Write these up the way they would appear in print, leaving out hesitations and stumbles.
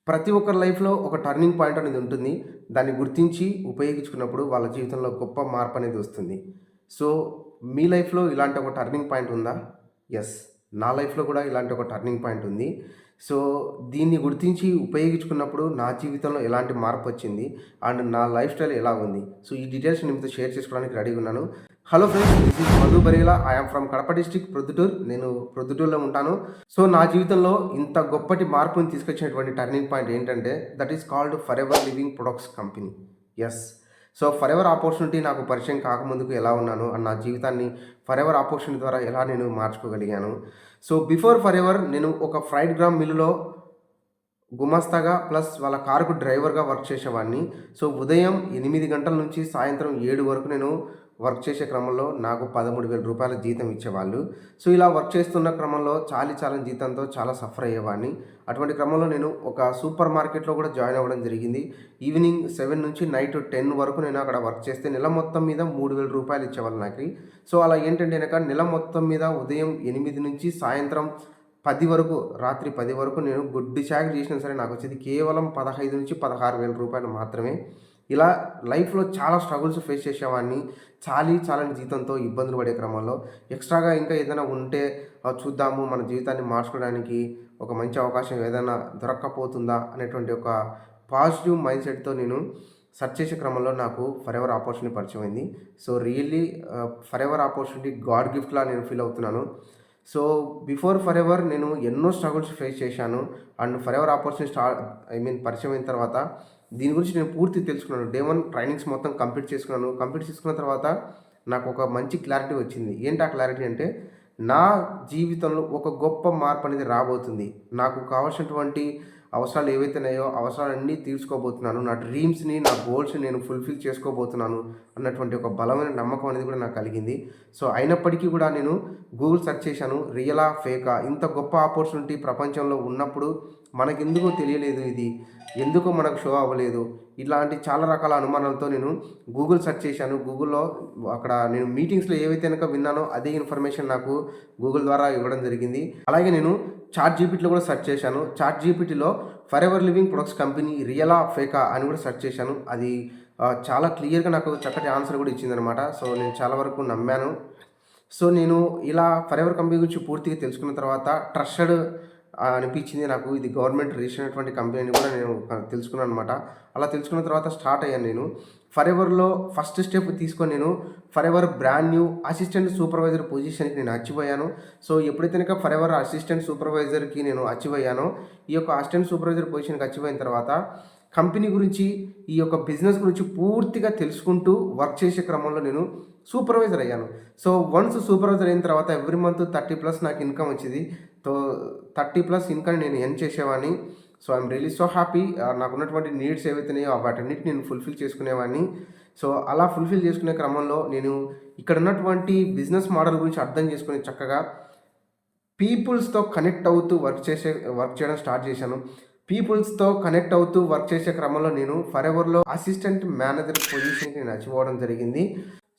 ప్రతి ఒక్కరి లైఫ్‌లో ఒక టర్నింగ్ పాయింట్ అనేది ఉంటుంది. దాన్ని గుర్తించి ఉపయోగించుకున్నప్పుడు వాళ్ళ జీవితంలో గొప్ప మార్పనేది వస్తుంది. సో, మీ లైఫ్‌లో ఇలాంటి ఒక టర్నింగ్ పాయింట్ ఉందా? యెస్. నా లైఫ్‌లో కూడా ఇలాంటి ఒక టర్నింగ్ పాయింట్ ఉంది. సో, దీన్ని గుర్తించి ఉపయోగించుకున్నప్పుడు నా జీవితంలో ఎలాంటి మార్పొచ్చింది? అండ్ నా లైఫ్ స్టైల్ ఎలా ఉంది? సో, ఈ డీటెయిల్స్ నేను మీతో షేర్ చేసుకోవడానికి రెడీగా ఉన్నాను. Hello friends, this is Madhu Barila. I am from Kadapa district Proddatur. నేను ప్రొద్దుటూరులో ఉంటాను. సో, నా జీవితంలో ఇంత గొప్పటి మార్పుని తీసుకొచ్చినటువంటి టర్నింగ్ పాయింట్ ఏంటంటే, that is called forever living products company. Yes. So, forever opportunity నాకు పరిచయం కాకముందుకు ఎలా ఉన్నాను అండ్ నా జీవితాన్ని ఫరెవర్ ఆపర్చునిటీ ద్వారా ఎలా నేను మార్చుకోగలిగాను. సో, బిఫోర్ ఫరెవర్ నేను ఒక ఫ్రైడ్ గ్రామ్ మిల్లులో గుమాస్తాగా ప్లస్ వాళ్ళ కారుకు డ్రైవర్‌గా వర్క్ చేసేవాడిని. సో, ఉదయం 8 గంటల నుంచి సాయంత్రం 7 వరకు నేను వర్క్ చేసే క్రమంలో నాకు రూ. 13,000 జీతం ఇచ్చేవాళ్ళు. సో, ఇలా వర్క్ చేస్తున్న క్రమంలో చాలని జీతంతో చాలా సఫర్ అయ్యేవాడిని. అటువంటి క్రమంలో నేను ఒక సూపర్ మార్కెట్‌లో కూడా జాయిన్ అవ్వడం జరిగింది. ఈవినింగ్ 7 నుంచి నైట్ 10 వరకు నేను అక్కడ వర్క్ చేస్తే నెల మొత్తం మీద రూ. 3,000 ఇచ్చేవాళ్ళు నాకి. సో, అలా ఏంటంటే గనక నెల మొత్తం మీద ఉదయం 8 నుంచి సాయంత్రం 10 వరకు, రాత్రి 10 వరకు నేను గుడ్డి చాకిరీ చేసినా సరే నాకొచ్చేది కేవలం 15,000-16,000 మాత్రమే. ఇలా లైఫ్‌లో చాలా స్ట్రగుల్స్ ఫేస్ చేసేవాడిని. చాలని జీతంతో ఇబ్బందులు పడే క్రమంలో ఎక్స్‌ట్రాగా ఇంకా ఏదైనా ఉంటే చూద్దాము, మన జీవితాన్ని మార్చుకోవడానికి ఒక మంచి అవకాశం ఏదైనా దొరక్కపోతుందా అనేటువంటి ఒక పాజిటివ్ మైండ్ సెట్‌తో నేను సెర్చ్ చేసే క్రమంలో నాకు ఫరెవర్ ఆపర్చునిటీ పరిచయమైంది. So, really forever opportunity god గిఫ్ట్‌లా నేను ఫీల్ అవుతున్నాను. సో, బిఫోర్ ఫరెవర్ నేను ఎన్నో స్ట్రగుల్స్ ఫేస్ చేశాను. అండ్ ఫరెవర్ ఆపర్చునిటీ పరిచయం అయిన తర్వాత దీని గురించి నేను పూర్తిగా తెలుసుకున్నాను. డే 1 ట్రైనింగ్స్ మొత్తం కంప్లీట్ చేసుకున్నాను. కంప్లీట్ చేసుకున్న తర్వాత నాకు ఒక మంచి క్లారిటీ వచ్చింది. ఏంటి ఆ క్లారిటీ అంటే, నా జీవితంలో ఒక గొప్ప మార్పు అనేది రాబోతుంది. నాకు కావాల్సినటువంటి అవసరాలు ఏవైతే ఉన్నాయో అవసరాలన్నీ తీర్చుకోబోతున్నాను. నా డ్రీమ్స్‌ని, నా గోల్స్‌ని నేను ఫుల్‌ఫిల్ చేసుకోబోతున్నాను అన్నటువంటి ఒక బలమైన నమ్మకం అనేది కూడా నాకు కలిగింది. సో, అయినప్పటికీ కూడా నేను గూగుల్ సెర్చ్ చేశాను. రియలా? ఫేకా? ఇంత గొప్ప ఆపర్చునిటీ ప్రపంచంలో ఉన్నప్పుడు మనకెందుకో తెలియలేదు ఇది. ఎందుకో మనకు షో అవ్వలేదు. ఇలాంటి చాలా రకాల అనుమానాలతో నేను గూగుల్ సెర్చ్ చేశాను. గూగుల్‌లో అక్కడ నేను మీటింగ్స్‌లో ఏవైతే గనక విన్నానో అదే ఇన్ఫర్మేషన్ నాకు గూగుల్ ద్వారా ఇవ్వడం జరిగింది. అలాగే నేను చాట్ జీపీటీలో కూడా సెర్చ్ చేశాను. చాట్ జీపీటీలో ఫరెవర్ లివింగ్ ప్రొడక్ట్స్ కంపెనీ రియలా? ఫేకా? అని కూడా సెర్చ్ చేశాను. అది చాలా క్లియర్‌గా నాకు చక్కటి ఆన్సర్ కూడా ఇచ్చిందనమాట. సో, నేను చాలా వరకు నమ్మాను. సో, నేను ఇలా ఫరెవర్ కంపెనీ గురించి పూర్తిగా తెలుసుకున్న తర్వాత ట్రస్టెడ్ అనిపించింది నాకు. ఇది గవర్నమెంట్ రిజిస్టర్ అయినటువంటి కంపెనీ అని కూడా నేను తెలుసుకున్నాననమాట. అలా తెలుసుకున్న తర్వాత స్టార్ట్ అయ్యాను నేను. ఫరెవర్‌లో ఫస్ట్ స్టెప్ తీసుకొని నేను forever brand new assistant supervisor పొజిషన్‌కి నేను అచీవ్ అయ్యాను. సో, ఎప్పుడైతే కనుక ఫరెవర్ అసిస్టెంట్ సూపర్వైజర్‌కి నేను అచీవ్ అయ్యానో, ఈ యొక్క అసిస్టెంట్ సూపర్వైజర్ పొజిషన్‌కి అచీవ్ అయిన తర్వాత కంపెనీ గురించి, ఈ యొక్క బిజినెస్ గురించి పూర్తిగా తెలుసుకుంటూ వర్క్ చేసే క్రమంలో నేను సూపర్వైజర్ అయ్యాను. సో, వన్స్ సూపర్వైజర్ అయిన తర్వాత ఎవ్రీ మంత్ 30+ నాకు ఇన్‌కమ్ వచ్చేది. సో, 30+ ఇన్‌కమ్ నేను ఎర్న్ చేసేవాడిని. So, I'm really so happy. నాకున్నటువంటి నీడ్స్ ఏవైతే ఉన్నాయో వాటన్నిటిని నేను ఫుల్‌ఫిల్ చేసుకునేవాడిని. సో, అలా ఫుల్‌ఫిల్ చేసుకునే క్రమంలో నేను ఇక్కడ ఉన్నటువంటి బిజినెస్ మోడల్ గురించి అర్థం చేసుకొని చక్కగా పీపుల్స్‌తో కనెక్ట్ అవుతూ వర్క్ చేయడం స్టార్ట్ చేశాను. పీపుల్స్‌తో కనెక్ట్ అవుతూ వర్క్ చేసే క్రమంలో నేను ఫరెవర్‌లో అసిస్టెంట్ మేనేజర్ పొజిషన్‌కి నేను అచీవ్ అవ్వడం జరిగింది.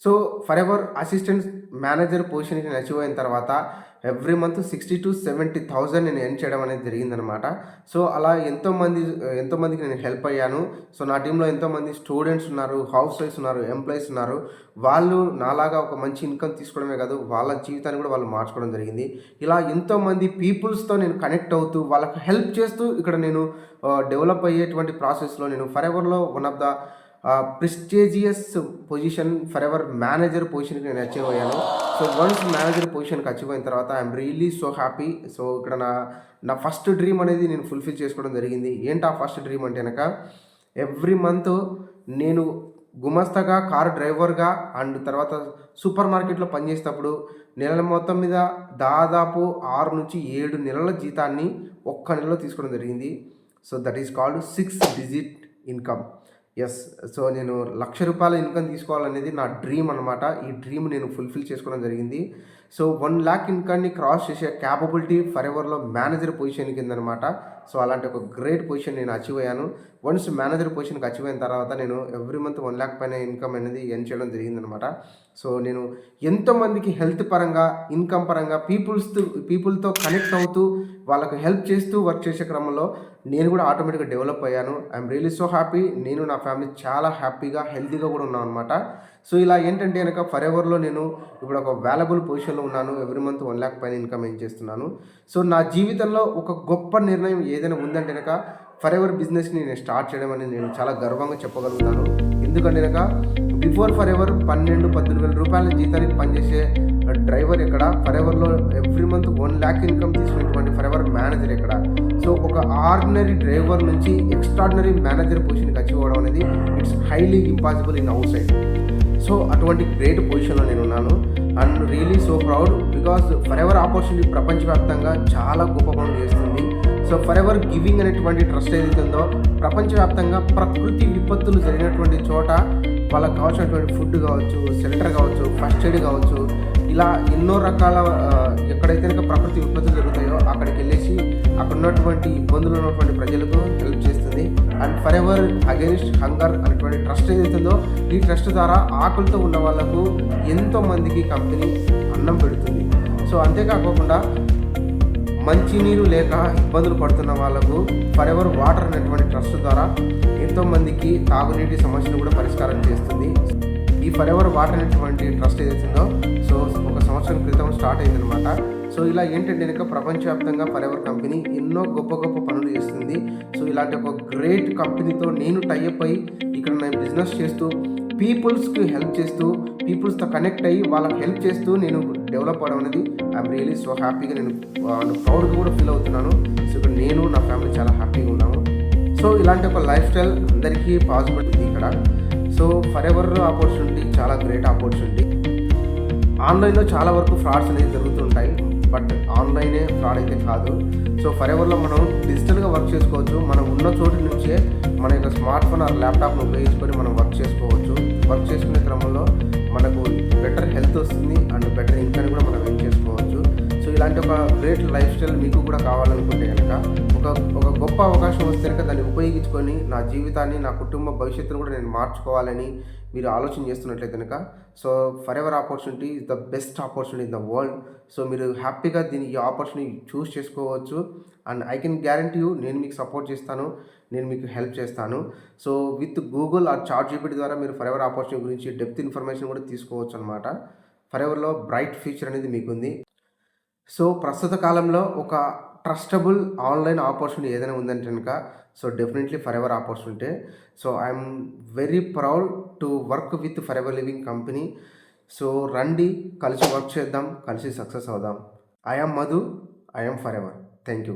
సో, ఫరెవర్ అసిస్టెంట్ మేనేజర్ పొజిషన్‌కి నేను అచీవ్ అయిన తర్వాత ఎవ్రీ మంత్ 60,000-70,000 నేను ఎర్న్ చేయడం అనేది జరిగిందనమాట. సో, అలా ఎంతోమందికి నేను హెల్ప్ అయ్యాను. సో, నా టీంలో ఎంతోమంది స్టూడెంట్స్ ఉన్నారు, హౌస్ వైఫ్స్ ఉన్నారు, ఎంప్లాయీస్ ఉన్నారు. వాళ్ళు నాలాగా ఒక మంచి ఇన్‌కమ్ తీసుకోవడమే కాదు, వాళ్ళ జీవితాన్ని కూడా వాళ్ళు మార్చుకోవడం జరిగింది. ఇలా ఎంతోమంది పీపుల్స్‌తో నేను కనెక్ట్ అవుతూ, వాళ్ళకి హెల్ప్ చేస్తూ ఇక్కడ నేను డెవలప్ అయ్యేటువంటి ప్రాసెస్‌లో నేను ఫరెవర్‌లో one of the prestigious position forever manager పొజిషన్‌కి నేను అచీవ్ అయ్యాను. సో, వన్స్ మేనేజర్ పొజిషన్‌కి అచీవ్ అయిన తర్వాత I'm really so happy. So, ఇక్కడ నా ఫస్ట్ డ్రీమ్ అనేది నేను ఫుల్‌ఫిల్ చేసుకోవడం జరిగింది. ఏంటి ఆ ఫస్ట్ డ్రీమ్ అంటే గనక, ఎవ్రీ మంత్ నేను గుమస్తాగా, కార్ డ్రైవర్‌గా అండ్ తర్వాత సూపర్ మార్కెట్‌లో పనిచేసేటప్పుడు నెల మొత్తం మీద దాదాపు 6-7 నెలల జీతాన్ని ఒక్క నెలలో తీసుకోవడం జరిగింది. So, that is called 6 digit income. Yes. So, నేను రూ. 1,00,000 ఇన్‌కమ్ తీసుకోవాలనేది నా డ్రీమ్ అనమాట. ఈ డ్రీమ్ నేను ఫుల్‌ఫిల్ చేసుకోవడం జరిగింది. సో, 1,00,000 ఇన్‌కమ్‌ని క్రాస్ చేసే క్యాపబిలిటీ ఫరెవర్‌లో మేనేజర్ పొజిషన్ కిందనమాట. సో అలాంటి ఒక గ్రేట్ పొజిషన్ నేను అచీవ్ అయ్యాను. వన్స్ మేనేజర్ పొజిషన్‌కి అచీవ్ అయిన తర్వాత నేను ఎవ్రీ మంత్ 1,00,000 పైన ఇన్‌కమ్ అనేది ఎర్న్ చేయడం జరిగిందనమాట. సో నేను ఎంతోమందికి హెల్త్ పరంగా, ఇన్‌కమ్ పరంగా పీపుల్‌తో కనెక్ట్ అవుతూ, వాళ్ళకి హెల్ప్ చేస్తూ వర్క్ చేసే క్రమంలో నేను కూడా ఆటోమేటిక్‌గా డెవలప్ అయ్యాను. I'm really so happy. నేను నా ఫ్యామిలీ చాలా హ్యాపీగా, హెల్తీగా కూడా ఉన్నామనమాట. సో ఇలా ఏంటంటే గనక ఫరెవర్‌లో నేను ఇప్పుడు ఒక వాల్యుబుల్ పొజిషన్‌లో ఉన్నాను. ఎవ్రీ మంత్ 1,00,000 పైన ఇన్‌కమ్ ఎర్న్ చేస్తున్నాను. సో నా జీవితంలో ఒక గొప్ప నిర్ణయం ఏదైనా ఉందంటే గనక ఫరెవర్ బిజినెస్‌ని నేను స్టార్ట్ చేయడం అనేది నేను చాలా గర్వంగా చెప్పగలుగుతాను. ఎందుకంటే గనక బిఫోర్ ఫరెవర్ 12, 18,000 రూపాయల జీతానికి పనిచేసే డ్రైవర్ ఎక్కడ, ఫరెవర్‌లో ఎవ్రీ మంత్ 1,00,000 ఇన్‌కమ్ తీసుకునేటువంటి ఫరెవర్ మేనేజర్ ఎక్కడ. సో ఒక ఆర్డినరీ డ్రైవర్ నుంచి ఎక్స్ట్రార్డినరీ మేనేజర్ పొజిషన్‌కి అచీవ్ అవ్వడం అనేది it's highly impossible in out side. So అటువంటి గ్రేట్ పొజిషన్‌లో నేనున్నాను. And really so proud because forever opportunity ప్రపంచవ్యాప్తంగా చాలా గొప్ప పనులు చేస్తుంది. సో ఫరెవర్ గివింగ్ అనేటువంటి ట్రస్ట్ ఏదైతే ఉందో ప్రపంచవ్యాప్తంగా ప్రకృతి విపత్తులు జరిగినటువంటి చోట వాళ్ళకి కావాల్సినటువంటి ఫుడ్ కావచ్చు, షెల్టర్ కావచ్చు, ఫస్ట్ ఎయిడ్ కావచ్చు, ఇలా ఎన్నో రకాల ఎక్కడైతే కనుక ప్రకృతి విపత్తులు జరుగుతాయో అక్కడికి వెళ్ళేసి అక్కడ ఉన్నటువంటి ఇబ్బందులు ఉన్నటువంటి ప్రజలకు హెల్ప్ చేస్తుంది. అండ్ ఫరెవర్ అగెన్స్ట్ హంగర్ అనేటువంటి ట్రస్ట్ ఏదైతుందో ఈ ట్రస్ట్ ద్వారా ఆకలితో ఉన్న వాళ్ళకు ఎంతోమందికి కంపెనీ అన్నం పెడుతుంది. సో అంతేకాకుండా మంచినీరు లేక ఇబ్బందులు పడుతున్న వాళ్ళకు ఫరెవర్ వాటర్ అనేటువంటి ట్రస్ట్ ద్వారా ఎంతోమందికి తాగునీటి సమస్యను కూడా పరిష్కారం చేస్తుంది. ఈ ఫరెవర్ వాటర్ అనేటువంటి ట్రస్ట్ ఏదైతుందో సో ఒక సంవత్సరం క్రితం స్టార్ట్ అయిందనమాట. సో ఇలా ఏంటంటే కనుక ప్రపంచవ్యాప్తంగా ఫరెవర్ కంపెనీ ఎన్నో గొప్ప గొప్ప పనులు చేస్తుంది. సో ఇలాంటి ఒక గ్రేట్ కంపెనీతో నేను టైఅప్ అయ్యి ఇక్కడ నేను బిజినెస్ చేస్తూ పీపుల్స్కి హెల్ప్ చేస్తూ పీపుల్స్తో కనెక్ట్ అయ్యి వాళ్ళకి హెల్ప్ చేస్తూ నేను డెవలప్ అవ్వడం అనేది ఐఎమ్ రియలీ సో హ్యాపీగా నేను ప్రౌడ్గా కూడా ఫీల్ అవుతున్నాను. సో ఇక్కడ నేను నా ఫ్యామిలీ చాలా హ్యాపీగా ఉన్నాము. సో ఇలాంటి ఒక లైఫ్ స్టైల్ అందరికీ పాసిబుల్ ఉంది ఇక్కడ. సో ఫరెవర్ ఆపర్చునిటీ చాలా గ్రేట్ ఆపర్చునిటీ. ఆన్లైన్లో చాలా వరకు ఫ్రాడ్స్ అనేది జరుగుతుంటాయి, బట్ ఆన్లైనే ఫ్రాడ్ అయితే కాదు. సో ఫరెవర్లో మనం డిజిటల్గా వర్క్ చేసుకోవచ్చు. మనం ఉన్న చోటు నుంచే మన యొక్క స్మార్ట్ ఫోన్ ఆర్ ల్యాప్టాప్ను ఉపయోగించుకొని మనం వర్క్ చేసుకోవచ్చు. వర్క్ చేసుకునే క్రమంలో మనకు బెటర్ హెల్త్ వస్తుంది అండ్ బెటర్ ఇన్కమ్ కూడా మనం ఏం చేసుకోవచ్చు. సో ఇలాంటి ఒక గ్రేట్ లైఫ్ స్టైల్ మీకు కూడా కావాలనుకుంటే కనుక ఒక గొప్ప అవకాశం వస్తే కనుక దాన్ని ఉపయోగించుకొని నా జీవితాన్ని, నా కుటుంబ భవిష్యత్తును కూడా నేను మార్చుకోవాలని మీరు ఆలోచన చేస్తున్నట్లయితే కనుక so forever opportunity is the best opportunity in the world. So మీరు హ్యాపీగా ఈ ఆపర్చునిటీ చూస్ చేసుకోవచ్చు. And I can guarantee you, నేను మీకు సపోర్ట్ చేస్తాను, నేను మీకు హెల్ప్ చేస్తాను. So with Google or ChatGPT ద్వారా మీరు ఫరెవర్ ఆపర్చునిటీ గురించి డెప్త్ ఇన్ఫర్మేషన్ కూడా తీసుకోవచ్చు అనమాట. ఫరెవర్లో బ్రైట్ ఫ్యూచర్ అనేది మీకుంది. సో ప్రస్తుత కాలంలో ఒక ట్రస్టబుల్ ఆన్లైన్ ఆపర్చునిటీ ఏదైనా ఉందంటే కనుక so definitely forever opportunity. So I'm very proud to work with forever living company. So రండి, కలిసి వర్క్ చేద్దాం, కలిసి సక్సెస్ అవుదాం. I am Madhu, I am forever. Thank you.